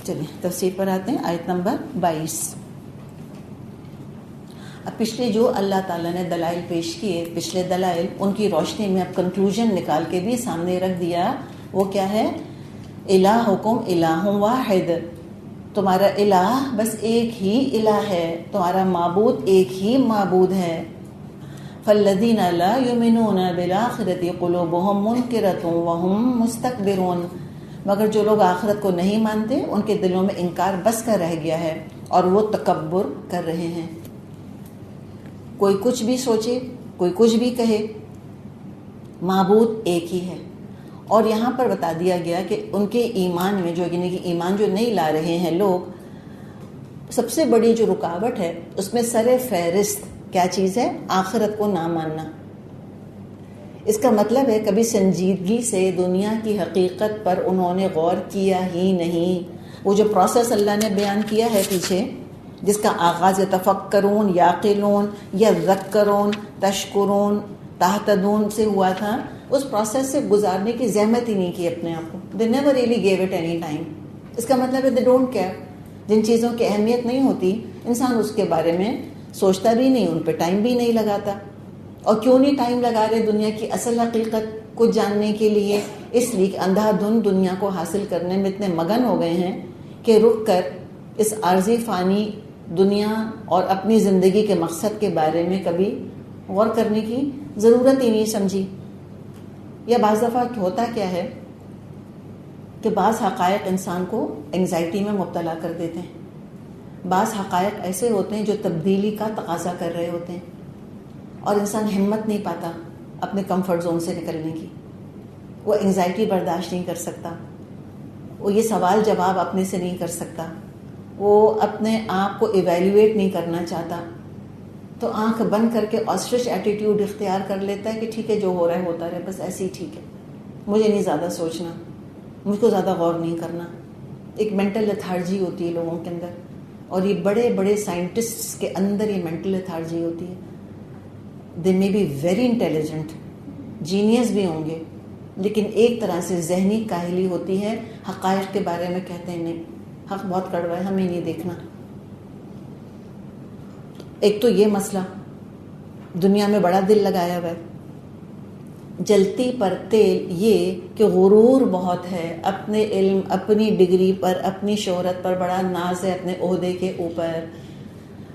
چلیے تفسیر پر آتے ہیں، آیت نمبر 22۔ اب پچھلے جو اللہ تعالیٰ نے دلائل پیش کیے، پچھلے دلائل، ان کی روشنی میں اب کنکلوژن نکال کے بھی سامنے رکھ دیا۔ وہ کیا ہے؟ الہکم الہ واحد، تمہارا الہ بس ایک ہی الہ ہے، تمہارا معبود ایک ہی معبود ہے۔ فالذین لا یؤمنون بالآخرۃ قلوبہم منکرۃ وہم مستکبرون، مگر جو لوگ آخرت کو نہیں مانتے ان کے دلوں میں انکار بس کا رہ گیا ہے اور وہ تکبر کر رہے ہیں۔ کوئی کچھ بھی سوچے، کوئی کچھ بھی کہے، معبود ایک ہی ہے۔ اور یہاں پر بتا دیا گیا کہ ان کے ایمان میں جو، یعنی کہ ایمان جو نہیں لا رہے ہیں لوگ، سب سے بڑی جو رکاوٹ ہے اس میں سر فہرست کیا چیز ہے؟ آخرت کو نہ ماننا۔ اس کا مطلب ہے کبھی سنجیدگی سے دنیا کی حقیقت پر انہوں نے غور کیا ہی نہیں۔ وہ جو پروسیس اللہ نے بیان کیا ہے پیچھے، جس کا آغاز یتفکرون، یعقلون، یذکرون، تشکرون، تہتدون سے ہوا تھا، اس پروسیس سے گزارنے کی زحمت ہی نہیں کی اپنے آپ کو۔ they never really gave it any time۔ اس کا مطلب ہے they don't care۔ جن چیزوں کی اہمیت نہیں ہوتی انسان اس کے بارے میں سوچتا بھی نہیں، ان پہ ٹائم بھی نہیں لگاتا۔ اور کیوں نہیں ٹائم لگا رہے دنیا کی اصل حقیقت کو جاننے کے لیے؟ اس لیے کہ اندھا دھند دنیا کو حاصل کرنے میں اتنے مگن ہو گئے ہیں کہ رک کر اس عارضی فانی دنیا اور اپنی زندگی کے مقصد کے بارے میں کبھی غور کرنے کی ضرورت ہی نہیں سمجھی۔ یا بعض دفعہ ہوتا کیا ہے کہ بعض حقائق انسان کو انگزائٹی میں مبتلا کر دیتے ہیں، بعض حقائق ایسے ہوتے ہیں جو تبدیلی کا تقاضا کر رہے ہوتے ہیں، اور انسان ہمت نہیں پاتا اپنے کمفرٹ زون سے نکلنے کی۔ وہ انگزائٹی برداشت نہیں کر سکتا، وہ یہ سوال جواب اپنے سے نہیں کر سکتا، وہ اپنے آپ کو ایویلیویٹ نہیں کرنا چاہتا، تو آنکھ بند کر کے آسٹرچ ایٹیٹیوڈ اختیار کر لیتا ہے کہ ٹھیک ہے جو ہو رہا ہے ہوتا رہے، بس ایسے ہی ٹھیک ہے، مجھے نہیں زیادہ سوچنا، مجھ کو زیادہ غور نہیں کرنا۔ ایک مینٹل لیتھارجی ہوتی ہے لوگوں کے اندر، اور یہ بڑے بڑے سائنٹسٹس کے اندر یہ مینٹل لیتھارجی ہوتی ہے۔ They may be very intelligent, genius بھی ہوں گے، لیکن ایک طرح سے ذہنی کاہلی ہوتی ہے، حقائق کے بارے میں کہتے ہیں نہیں، حق بہت کڑوا ہے، ہمیں نہیں دیکھنا۔ ایک تو یہ مسئلہ دنیا میں بڑا دل لگایا ہوا ہے، جلتی پر تیل یہ کہ غرور بہت ہے، اپنے علم، اپنی ڈگری پر، اپنی شہرت پر بڑا ناز ہے، اپنے عہدے کے اوپر،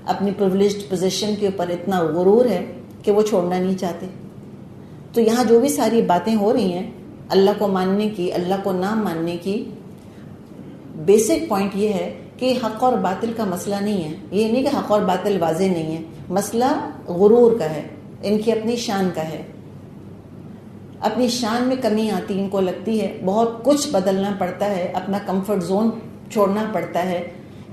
اپنی پریولیجڈ پوزیشن کے اوپر اتنا غرور ہے کہ وہ چھوڑنا نہیں چاہتے۔ تو یہاں جو بھی ساری باتیں ہو رہی ہیں اللہ کو ماننے کی، اللہ کو نہ ماننے کی، بیسک پوائنٹ یہ ہے کہ حق اور باطل کا مسئلہ نہیں ہے۔ یہ نہیں کہ حق اور باطل واضح نہیں ہے، مسئلہ غرور کا ہے، ان کی اپنی شان کا ہے۔ اپنی شان میں کمی آتی، ان کو لگتی ہے بہت کچھ بدلنا پڑتا ہے، اپنا کمفرٹ زون چھوڑنا پڑتا ہے،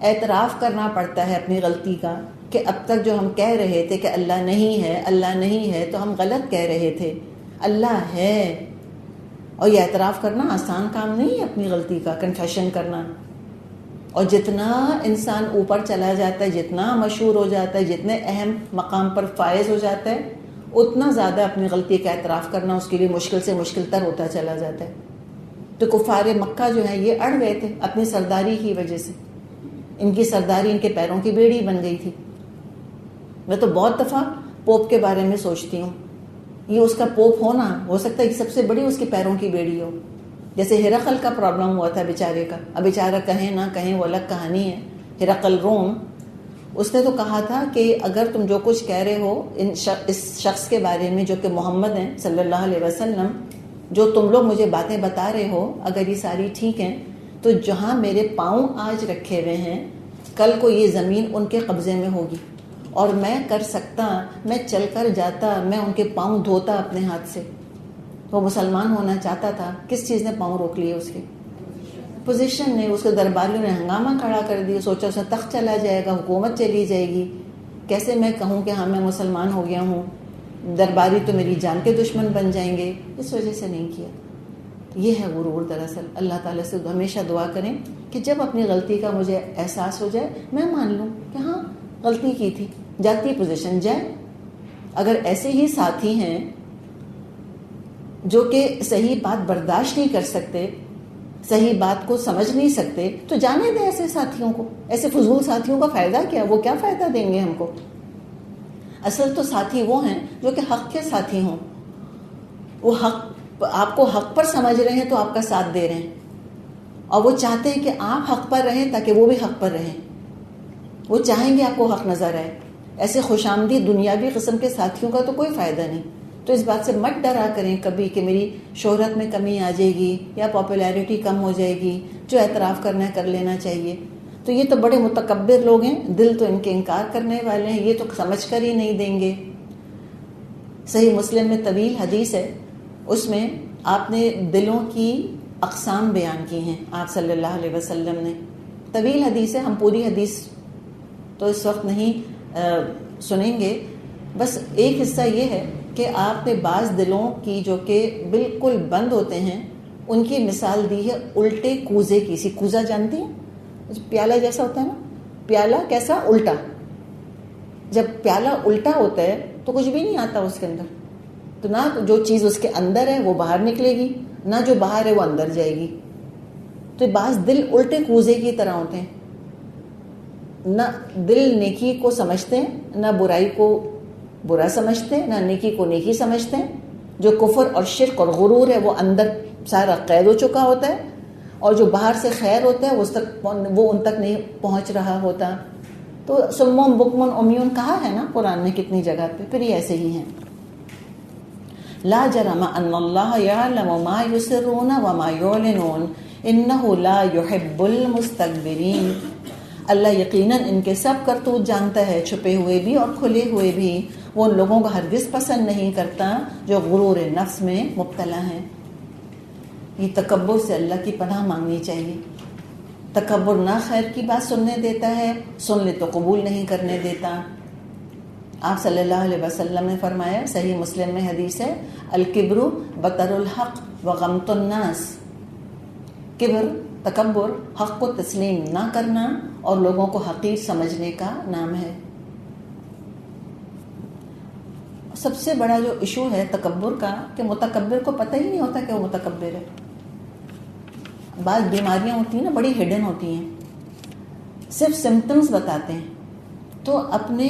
اعتراف کرنا پڑتا ہے اپنی غلطی کا، کہ اب تک جو ہم کہہ رہے تھے کہ اللہ نہیں ہے، اللہ نہیں ہے، تو ہم غلط کہہ رہے تھے، اللہ ہے۔ اور یہ اعتراف کرنا آسان کام نہیں ہے، اپنی غلطی کا کنفیشن کرنا۔ اور جتنا انسان اوپر چلا جاتا ہے، جتنا مشہور ہو جاتا ہے، جتنے اہم مقام پر فائز ہو جاتا ہے، اتنا زیادہ اپنی غلطی کا اعتراف کرنا اس کے لیے مشکل سے مشکل تر ہوتا چلا جاتا ہے۔ تو کفار مکہ جو ہیں یہ اڑ گئے تھے اپنی سرداری کی وجہ سے، ان کی سرداری ان کے پیروں کی بیڑی بن گئی تھی۔ میں تو بہت دفعہ پوپ کے بارے میں سوچتی ہوں، یہ اس کا پوپ ہونا ہو سکتا ہے کہ سب سے بڑی اس کے پیروں کی بیڑی ہو۔ جیسے ہرقل کا پرابلم ہوا تھا بیچارے کا، اب بیچارہ کہیں نہ کہیں وہ الگ کہانی ہے۔ ہرقل روم، اس نے تو کہا تھا کہ اگر تم جو کچھ کہہ رہے ہو اس شخص کے بارے میں جو کہ محمد ہیں صلی اللہ علیہ وسلم، جو تم لوگ مجھے باتیں بتا رہے ہو، اگر یہ ساری ٹھیک ہیں تو جہاں میرے پاؤں آج رکھے ہوئے ہیں، کل کو یہ زمین ان کے قبضے میں ہوگی، اور میں کر سکتا، میں چل کر جاتا، میں ان کے پاؤں دھوتا اپنے ہاتھ سے۔ وہ مسلمان ہونا چاہتا تھا، کس چیز نے پاؤں روک لیے؟ اس کے پوزیشن نے، اس کے درباریوں نے ہنگامہ کھڑا کر دیا، سوچا اس میں تخت چلا جائے گا، حکومت چلی جائے گی، کیسے میں کہوں کہ ہاں میں مسلمان ہو گیا ہوں، درباری تو میری جان کے دشمن بن جائیں گے۔ اس وجہ سے نہیں کیا۔ یہ ہے غرور دراصل۔ اللہ تعالیٰ سے ہمیشہ دعا کریں کہ جب اپنی غلطی کا مجھے احساس ہو جائے، میں مان لوں کہ ہاں غلطی کی تھی، جاتی پوزیشن جائے۔ اگر ایسے ہی ساتھی ہیں جو کہ صحیح بات برداشت نہیں کر سکتے، صحیح بات کو سمجھ نہیں سکتے تو جانے دیں ایسے ساتھیوں کو. ایسے فضول ساتھیوں کا فائدہ کیا؟ وہ کیا فائدہ دیں گے ہم کو؟ اصل تو ساتھی وہ ہیں جو کہ حق کے ساتھی ہوں. وہ حق، آپ کو حق پر سمجھ رہے ہیں تو آپ کا ساتھ دے رہے ہیں، اور وہ چاہتے ہیں کہ آپ حق پر رہیں تاکہ وہ بھی حق پر رہیں. وہ چاہیں گے آپ کو حق نظر آئے. ایسے خوش آمدید دنیاوی قسم کے ساتھیوں کا تو کوئی فائدہ نہیں. تو اس بات سے مت ڈرا کریں کبھی کہ میری شہرت میں کمی آ جائے گی یا پاپولیرٹی کم ہو جائے گی، جو اعتراف کرنا ہے کر لینا چاہیے. تو یہ تو بڑے متکبر لوگ ہیں، دل تو ان کے انکار کرنے والے ہیں، یہ تو سمجھ کر ہی نہیں دیں گے. صحیح مسلم میں طویل حدیث ہے، اس میں آپ نے دلوں کی اقسام بیان کی ہیں آپ صلی اللہ علیہ وسلم نے. طویل حدیث ہے، ہم پوری حدیث تو اس وقت نہیں سنیں گے. بس ایک حصہ یہ ہے کہ آپ نے بعض دلوں کی جو کہ بالکل بند ہوتے ہیں ان کی مثال دی ہے الٹے کوزے کی. سی کوزہ جانتی ہیں؟ پیالہ جیسا ہوتا ہے نا، پیالہ کیسا؟ الٹا. جب پیالہ الٹا ہوتا ہے تو کچھ بھی نہیں آتا اس کے اندر. تو نہ جو چیز اس کے اندر ہے وہ باہر نکلے گی، نہ جو باہر ہے وہ اندر جائے گی. تو بعض دل الٹے کوزے کی طرح ہوتے ہیں، نہ دل نیکی کو سمجھتے ہیں، نہ برائی کو برا سمجھتے ہیں، نہ نیکی کو نیکی سمجھتے ہیں. جو کفر اور شرک اور غرور ہے وہ اندر سارا قید ہو چکا ہوتا ہے، اور جو باہر سے خیر ہوتا ہے وہ ان تک نہیں پہنچ رہا ہوتا. تو سمون بکمن امیون کہا ہے نا قرآن میں کتنی جگہ پہ. پھر یہ ایسے ہی ہیں. لا جرم ان اللہ یعلم ما یسرون وما یعلنون انہ لا یحب المستکبرین. اللہ یقیناً ان کے سب کرتوت جانتا ہے، چھپے ہوئے بھی اور کھلے ہوئے بھی. وہ ان لوگوں کو ہرگز پسند نہیں کرتا جو غرور نفس میں مبتلا ہیں. یہ تکبر سے اللہ کی پناہ مانگنی چاہیے. تکبر نہ خیر کی بات سننے دیتا ہے، سن لے تو قبول نہیں کرنے دیتا. آپ صلی اللہ علیہ وسلم نے فرمایا، صحیح مسلم میں حدیث ہے، الکبر بطر الحق وغمط الناس. کبر، تکبر، حق کو تسلیم نہ کرنا اور لوگوں کو حقیر سمجھنے کا نام ہے. سب سے بڑا جو ایشو ہے تکبر کا کہ متکبر کو پتہ ہی نہیں ہوتا کہ وہ متکبر ہے. بعض بیماریاں ہوتی ہیں نا بڑی ہڈن ہوتی ہیں، صرف سمٹمز بتاتے ہیں. تو اپنے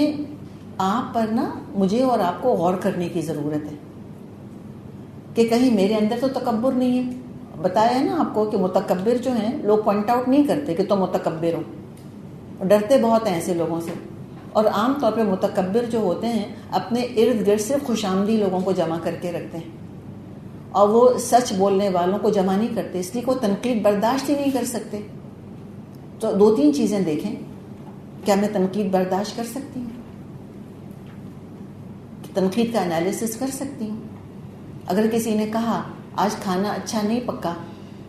آپ پر نا مجھے اور آپ کو غور کرنے کی ضرورت ہے کہ کہیں میرے اندر تو تکبر نہیں ہے. بتایا ہے نا آپ کو کہ متکبر جو ہیں لوگ پوائنٹ آؤٹ نہیں کرتے کہ تم متکبر ہو، ڈرتے بہت ہیں ایسے لوگوں سے. اور عام طور پہ متکبر جو ہوتے ہیں اپنے ارد گرد صرف خوش آمدی لوگوں کو جمع کر کے رکھتے ہیں، اور وہ سچ بولنے والوں کو جمع نہیں کرتے، اس لیے کوئی تنقید برداشت ہی نہیں کر سکتے. تو دو تین چیزیں دیکھیں، کیا میں تنقید برداشت کر سکتی ہوں؟ تنقید کا انالیسس کر سکتی ہوں؟ اگر کسی نے کہا آج کھانا اچھا نہیں پکا،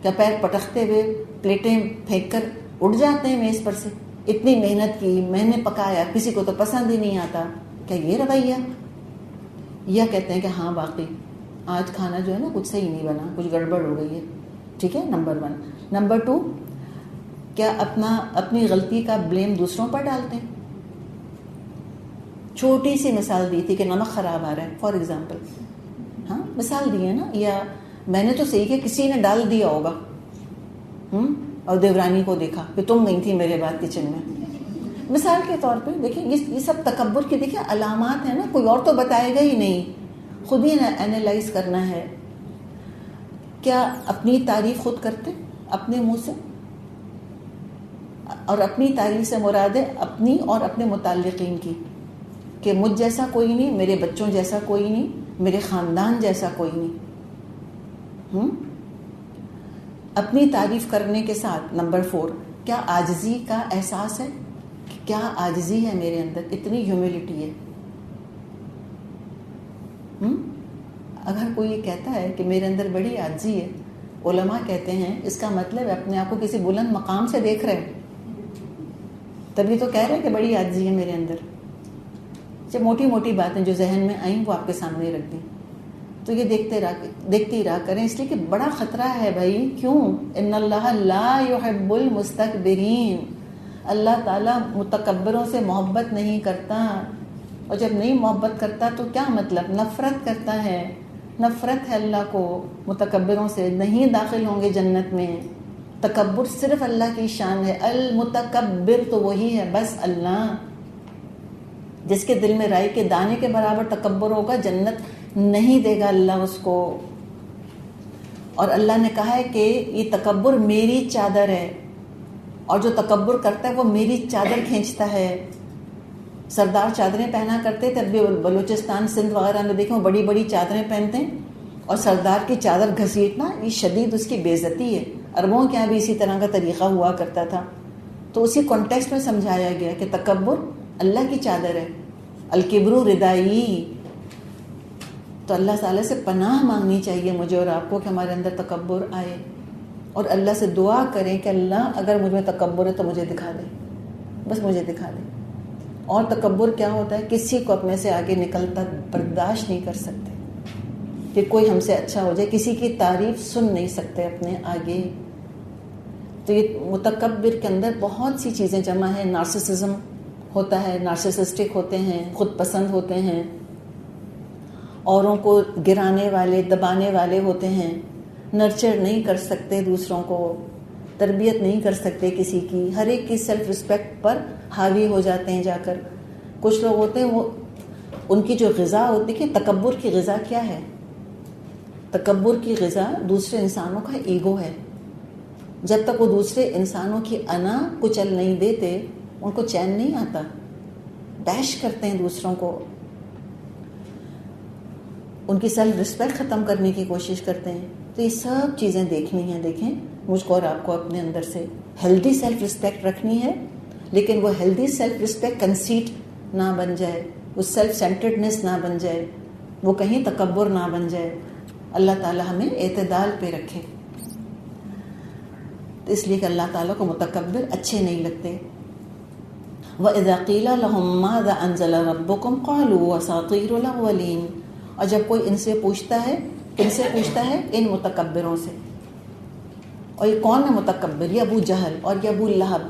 کیا پیر پٹکتے ہوئے پلیٹیں پھینک کر اٹھ جاتے ہیں میز پر سے؟ اتنی محنت کی، میں نے پکایا، کسی کو تو پسند ہی نہیں آتا. کیا یہ رویہ؟ یا کہتے ہیں کہ ہاں واقعی آج کھانا جو ہے نا کچھ صحیح نہیں بنا، کچھ گڑبڑ ہو گئی ہے. ٹھیک ہے، نمبر 1. نمبر 2، کیا اپنی غلطی کا بلیم دوسروں پر ڈالتے ہیں؟ چھوٹی سی مثال دی تھی کہ نمک خراب آ رہا ہے فار ایگزامپل. ہاں مثال دی ہے نا. یا میں نے تو صحیح کہ کسی نے ڈال دیا ہوگا اور دیورانی کو دیکھا کہ تم گئی تھی میرے بعد کچن میں. مثال کے طور پہ دیکھیں یہ سب تکبر کی دیکھیں علامات ہیں نا، کوئی اور تو بتائے گا ہی نہیں، خود ہی اینالائز کرنا ہے. کیا اپنی تعریف خود کرتے اپنے منہ سے؟ اور اپنی تعریف سے مراد ہے اپنی اور اپنے متعلقین کی، کہ مجھ جیسا کوئی نہیں، میرے بچوں جیسا کوئی نہیں، میرے خاندان جیسا کوئی نہیں. اپنی تعریف کرنے کے ساتھ نمبر 4، کیا عاجزی کا احساس ہے؟ کیا عاجزی ہے میرے اندر؟ اتنی ہیوملٹی ہے. اگر کوئی یہ کہتا ہے کہ میرے اندر بڑی عاجزی ہے، علماء کہتے ہیں اس کا مطلب ہے اپنے آپ کو کسی بلند مقام سے دیکھ رہے ہیں، تبھی تو کہہ رہے ہیں کہ بڑی عاجزی ہے میرے اندر. جب موٹی موٹی باتیں جو ذہن میں آئیں وہ آپ کے سامنے رکھ دیں. تو یہ دیکھتے ہی رہا کریں، اس لیے کہ بڑا خطرہ ہے بھائی. کیوں؟ ان اللہ لا يحب المستکبرین. اللہ تعالیٰ متکبروں سے محبت نہیں کرتا. اور جب نہیں محبت کرتا تو کیا مطلب؟ نفرت کرتا ہے. نفرت ہے اللہ کو متکبروں سے، نہیں داخل ہوں گے جنت میں. تکبر صرف اللہ کی شان ہے. المتکبر تو وہی ہے بس اللہ. جس کے دل میں رائی کے دانے کے برابر تکبر ہوگا جنت نہیں دے گا اللہ اس کو. اور اللہ نے کہا ہے کہ یہ تکبر میری چادر ہے, اور جو تکبر کرتا ہے وہ میری چادر کھینچتا ہے. سردار چادریں پہنا کرتے تھے, ابھی بلوچستان سندھ وغیرہ میں دیکھیں وہ بڑی بڑی چادریں پہنتے ہیں, اور سردار کی چادر گھسیٹنا یہ شدید اس کی بے عزتی ہے. عربوں کے یہاں بھی اسی طرح کا طریقہ ہوا کرتا تھا. تو اسی کانٹیکسٹ میں سمجھایا گیا کہ تکبر اللہ کی چادر ہے. الکبر ردائی. تو اللہ تعالیٰ سے پناہ مانگنی چاہیے مجھے اور آپ کو کہ ہمارے اندر تکبر آئے, اور اللہ سے دعا کریں کہ اللہ اگر مجھ میں تکبر ہے تو مجھے دکھا دے, بس مجھے دکھا دے. اور تکبر کیا ہوتا ہے؟ کسی کو اپنے سے آگے نکلتا برداشت نہیں کر سکتے, کہ کوئی ہم سے اچھا ہو جائے, کسی کی تعریف سن نہیں سکتے اپنے آگے. تو یہ متکبر کے اندر بہت سی چیزیں جمع ہیں. نارسسزم ہوتا ہے, نارسسسٹک ہوتے ہیں, خود پسند ہوتے ہیں, اوروں کو گرانے والے دبانے والے ہوتے ہیں, نرچر نہیں کر سکتے دوسروں کو, تربیت نہیں کر سکتے کسی کی, ہر ایک کی سیلف رسپیکٹ پر حاوی ہو جاتے ہیں جا کر. کچھ لوگ ہوتے ہیں وہ ان کی جو غذا ہوتی ہے, تکبر کی غذا کیا ہے؟ تکبر کی غذا دوسرے انسانوں کا ایگو ہے. جب تک وہ دوسرے انسانوں کی انا کچل نہیں دیتے ان کو چین نہیں آتا, بیش کرتے ہیں دوسروں کو, ان کی سیلف رسپیکٹ ختم کرنے کی کوشش کرتے ہیں. تو یہ سب چیزیں دیکھنی ہیں. دیکھیں مجھ کو اور آپ کو اپنے اندر سے ہیلدی سیلف رسپیکٹ رکھنی ہے, لیکن وہ ہیلدی سیلف رسپیکٹ کنسیٹ نہ بن جائے, وہ سیلف سینٹرڈنس نہ بن جائے, وہ کہیں تکبر نہ بن جائے. اللہ تعالیٰ ہمیں اعتدال پہ رکھے. اس لیے کہ اللہ تعالیٰ کو متکبر اچھے نہیں لگتے. وَإِذَا قِيلَ لَهُم مَّاذَا أَنزَلَ رَبُّكُمْ قَالُوا أَسَاطِيرُ الْأَوَّلِينَ. اور جب کوئی ان سے پوچھتا ہے, کن سے پوچھتا ہے؟ ان متکبروں سے. اور یہ کون ہے متکبر؟ یہ ابو جہل اور یہ ابو لہب,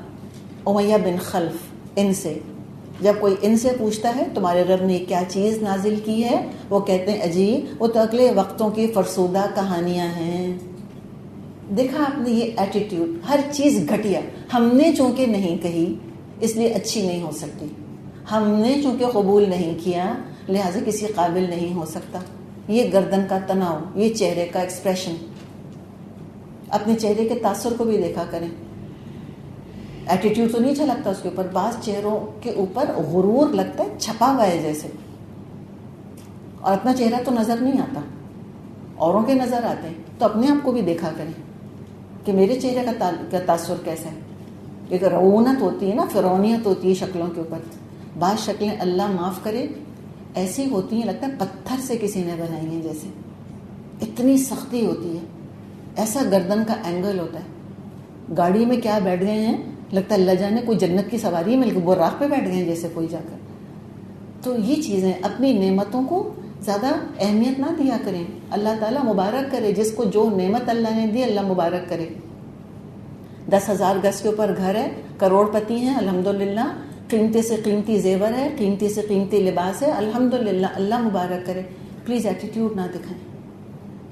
امیہ بن خلف, ان سے. جب کوئی ان سے پوچھتا ہے تمہارے رب نے کیا چیز نازل کی ہے, وہ کہتے ہیں عجیب, وہ تو اگلے وقتوں کی فرسودہ کہانیاں ہیں. دیکھا آپ نے یہ ایٹیٹیوڈ, ہر چیز گھٹیا. ہم نے چونکہ نہیں کہی اس لیے اچھی نہیں ہو سکتی, ہم نے چونکہ قبول نہیں کیا لہٰذا کسی قابل نہیں ہو سکتا. یہ گردن کا تناؤ, یہ چہرے کا ایکسپریشن. اپنے چہرے کے تاثر کو بھی دیکھا کریں. ایٹیٹیوڈ تو نہیں جھلکتا اس کے اوپر, بعض چہروں کے اوپر غرور لگتا ہے چھپا ہوا ہے جیسے, اور اپنا چہرہ تو نظر نہیں آتا, اوروں کے نظر آتے ہیں. تو اپنے آپ کو بھی دیکھا کریں کہ میرے چہرے کا تاثر کیسا ہے. ایک رعونت ہوتی ہے نا, فرعونیت ہوتی ہے شکلوں کے اوپر. بعض شکلیں اللہ معاف کرے ایسی ہوتی ہیں لگتا ہے پتھر سے کسی نے بنائی ہیں جیسے, اتنی سختی ہوتی ہے. ایسا گردن کا اینگل ہوتا ہے. گاڑی میں کیا بیٹھ گئے ہیں, لگتا ہے اللہ جانے کوئی جنت کی سواری مل کے براق پہ بیٹھ گئے ہیں جیسے کوئی جا کر. تو یہ چیزیں, اپنی نعمتوں کو زیادہ اہمیت نہ دیا کریں. اللہ تعالیٰ مبارک کرے, جس کو جو نعمت اللہ نے دی اللہ مبارک کرے. 10,000 گز کے اوپر گھر ہے, کروڑ پتی ہیں الحمدللہ, قیمتی سے قیمتی زیور ہے, قیمتی سے قیمتی لباس ہے الحمدللہ, اللہ مبارک کرے. پلیز ایٹیٹیوڈ نہ دکھائیں,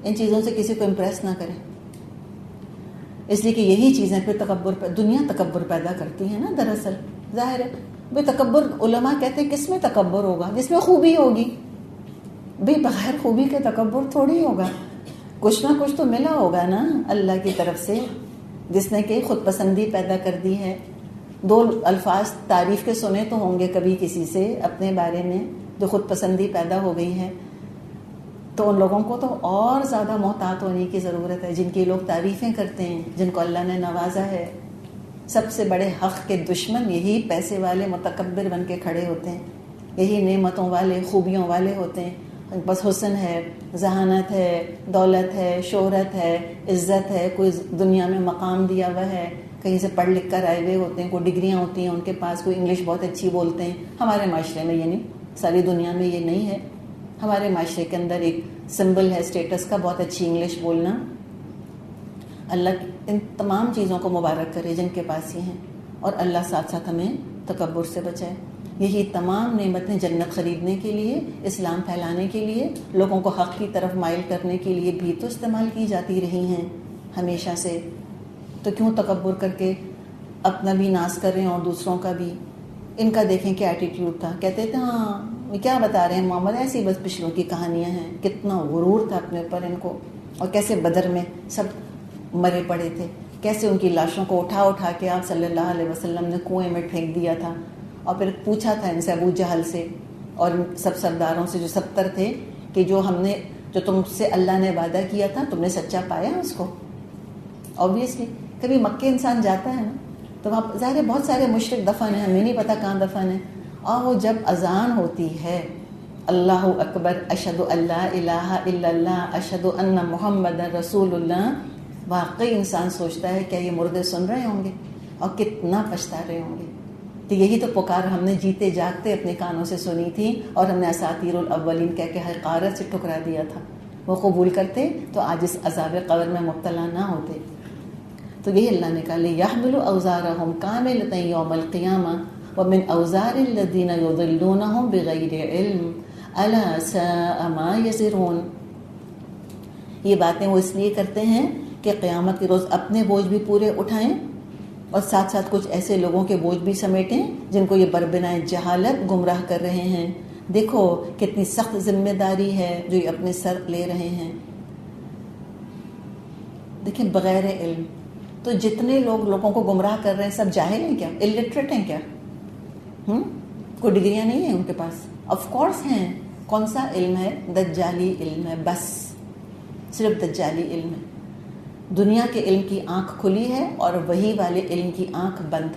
ان چیزوں سے کسی کو امپریس نہ کریں, اس لیے کہ یہی چیزیں پھر دنیا تکبر پیدا کرتی ہے نا. دراصل ظاہر ہے بھائی تکبر, علماء کہتے ہیں کس میں تکبر ہوگا؟ جس میں خوبی ہوگی. بھائی بغیر خوبی کے تکبر تھوڑی ہوگا, کچھ نہ کچھ تو ملا ہوگا نا اللہ کی طرف سے, جس نے کہ خود پسندی پیدا کر دی ہے. 2 الفاظ تعریف کے سنے تو ہوں گے کبھی کسی سے اپنے بارے میں, جو خود پسندی پیدا ہو گئی ہے. تو ان لوگوں کو تو اور زیادہ محتاط ہونے کی ضرورت ہے, جن کی لوگ تعریفیں کرتے ہیں, جن کو اللہ نے نوازا ہے. سب سے بڑے حق کے دشمن یہی پیسے والے متکبر بن کے کھڑے ہوتے ہیں, یہی نعمتوں والے خوبیوں والے ہوتے ہیں. بس حسن ہے, ذہانت ہے, دولت ہے, شہرت ہے, عزت ہے, کوئی دنیا میں مقام دیا ہوا ہے, کہیں سے پڑھ لکھ کر آئے ہوئے ہوتے ہیں, کوئی ڈگریاں ہوتی ہیں ان کے پاس, کوئی انگلش بہت اچھی بولتے ہیں. ہمارے معاشرے میں یہ نہیں, ساری دنیا میں یہ نہیں ہے. ہمارے معاشرے کے اندر ایک سمبل ہے اسٹیٹس کا بہت اچھی انگلش بولنا. اللہ ان تمام چیزوں کو مبارک کرے جن کے پاس یہ ہیں, اور اللہ ساتھ ساتھ ہمیں تکبر سے بچائے. یہی تمام نعمتیں جنت خریدنے کے لیے, اسلام پھیلانے کے لیے, لوگوں کو حق کی طرف مائل کرنے کے لیے بھی تو استعمال کی جاتی رہی ہیں ہمیشہ سے. تو کیوں تکبر کر کے اپنا بھی ناز کر رہے ہیں اور دوسروں کا بھی. ان کا دیکھیں کیا ایٹیٹیوڈ تھا. کہتے تھے ہاں کیا بتا رہے ہیں محمد، ایسی بس پچھلوں کی کہانیاں ہیں. کتنا غرور تھا اپنے اوپر ان کو. اور کیسے بدر میں سب مرے پڑے تھے، کیسے ان کی لاشوں کو اٹھا اٹھا کے آپ صلی اللہ علیہ وسلم نے کنویں میں پھینک دیا تھا. اور پھر پوچھا تھا ان سے ابو جہل سے اور سب سرداروں سے جو 70 تھے کہ جو تم سے اللہ نے وعدہ کیا تھا تم نے سچا پایا اس کو. اوبویسلی کبھی مکے انسان جاتا ہے نا تو وہاں ظاہر بہت سارے مشرک دفن ہیں، ہمیں نہیں پتہ کہاں دفن ہیں. اور وہ جب اذان ہوتی ہے اللہ اکبر اشہد اللہ الہ الا اللہ اشہد ان محمد رسول اللہ، واقعی انسان سوچتا ہے کیا یہ مردے سن رہے ہوں گے اور کتنا پچھتا رہے ہوں گے. تو یہی تو پکار ہم نے جیتے جاگتے اپنے کانوں سے سنی تھی اور ہم نے اساطیر الاولین کہہ کے حقارت سے ٹھکرا دیا تھا. وہ قبول کرتے تو آج اس عذاب قبر میں مبتلا نہ ہوتے. تو یہی اللہ نے کہا لِيَحْمِلُوا أَوْزَارَهُمْ كَامِلَةً يَوْمَ الْقِيَامَةِ وَمِنْ أَوْزَارِ الَّذِينَ يُضِلُّونَهُمْ بِغَيْرِ عِلْمٍ أَلَا سَاءَ مَا يَزِرُونَ. یہ باتیں وہ اس لیے کرتے ہیں کہ قیامت کے روز اپنے بوجھ بھی پورے اٹھائیں اور ساتھ ساتھ کچھ ایسے لوگوں کے بوجھ بھی سمیٹیں جن کو یہ بربنائے جہالت گمراہ کر رہے ہیں. دیکھو کتنی سخت ذمہ داری ہے جو یہ اپنے سر لے رہے ہیں. دیکھیں بغیر علم تو جتنے لوگوں کو گمراہ کر رہے ہیں سب جاہل ہیں کیا؟ الٹریٹ ہیں کیا؟ کوئی ڈگریاں نہیں ہیں ان کے پاس؟ آف کورس ہیں. کون سا علم ہے؟ دجالی علم ہے. بس صرف دجالی علم ہے. دنیا کے علم کی آنکھ کھلی ہے اور وہی والے علم کی آنکھ بند.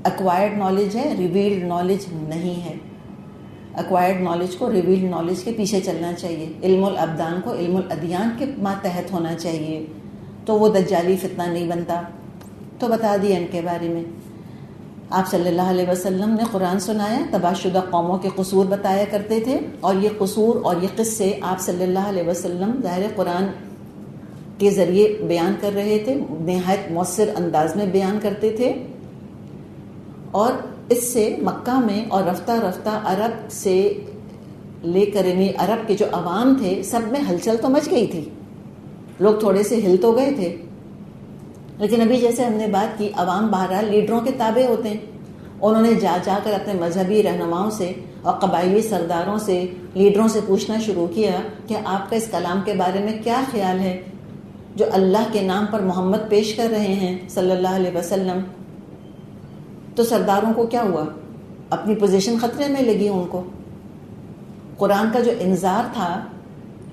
ایکوائرڈ نالج ہے، ریویلڈ نالج نہیں ہے. ایکوائرڈ نالج کو ریویلڈ نالج کے پیچھے چلنا چاہیے. علم الابدان کو علم الادیان کے ماتحت ہونا چاہیے تو وہ دجالی فتنہ نہیں بنتا. تو بتا دیا ان کے بارے میں. آپ صلی اللہ علیہ وسلم نے قرآن سنایا، تباہ شدہ قوموں کے قصور بتایا کرتے تھے اور یہ قصور اور یہ قصے آپ صلی اللہ علیہ وسلم ظاہر قرآن کے ذریعے بیان کر رہے تھے، نہایت مؤثر انداز میں بیان کرتے تھے. اور اس سے مکہ میں اور رفتہ رفتہ عرب سے لے کر یعنی عرب کے جو عوام تھے سب میں ہلچل تو مچ گئی تھی. لوگ تھوڑے سے ہل تو گئے تھے، لیکن ابھی جیسے ہم نے بات کی عوام بہرحال لیڈروں کے تابع ہوتے ہیں. انہوں نے جا جا کر اپنے مذہبی رہنماؤں سے اور قبائلی سرداروں سے لیڈروں سے پوچھنا شروع کیا کہ آپ کا اس کلام کے بارے میں کیا خیال ہے جو اللہ کے نام پر محمد پیش کر رہے ہیں صلی اللہ علیہ وسلم. تو سرداروں کو کیا ہوا؟ اپنی پوزیشن خطرے میں لگی ان کو. قرآن کا جو انذار تھا،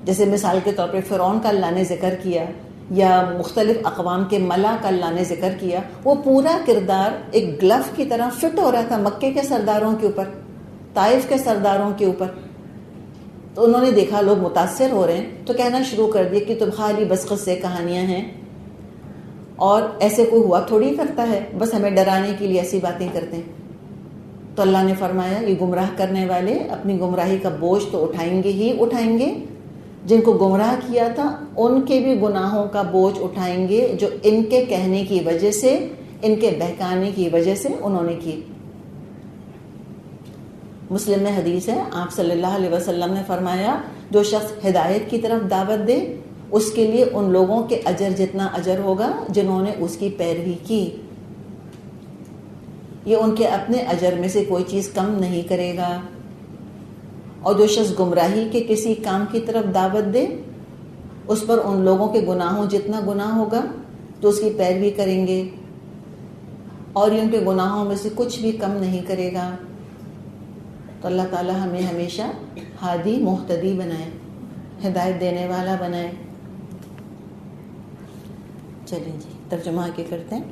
جیسے مثال کے طور پر فرعون کا اللہ نے ذکر کیا یا مختلف اقوام کے ملا کا اللہ نے ذکر کیا، وہ پورا کردار ایک گلف کی طرح فٹ ہو رہا تھا مکے کے سرداروں کے اوپر، طائف کے سرداروں کے اوپر. تو انہوں نے دیکھا لوگ متاثر ہو رہے ہیں تو کہنا شروع کر دیا کہ تم خالی بس قصے کہانیاں ہیں اور ایسے کوئی ہوا تھوڑی کرتا ہے، بس ہمیں ڈرانے کے لیے ایسی باتیں کرتے ہیں. تو اللہ نے فرمایا یہ گمراہ کرنے والے اپنی گمراہی کا بوجھ تو اٹھائیں گے ہی اٹھائیں گے. جن کو گمراہ کیا تھا ان کے بھی گناہوں کا بوجھ اٹھائیں گے جو ان کے کہنے کی وجہ سے، ان کے بہکانے کی وجہ سے انہوں نے کی. مسلم میں حدیث ہے، آپ صلی اللہ علیہ وسلم نے فرمایا جو شخص ہدایت کی طرف دعوت دے اس کے لیے ان لوگوں کے اجر جتنا اجر ہوگا جنہوں نے اس کی پیروی کی. یہ ان کے اپنے اجر میں سے کوئی چیز کم نہیں کرے گا. اور جو شخص گمراہی کے کسی کام کی طرف دعوت دے اس پر ان لوگوں کے گناہوں جتنا گناہ ہوگا تو اس کی پیروی کریں گے اور یہ ان کے گناہوں میں سے کچھ بھی کم نہیں کرے گا. تو اللہ تعالی ہمیں ہمیشہ ہادی مہتدی بنائے، ہدایت دینے والا بنائے. چلیں جی ترجمہ کے کرتے ہیں.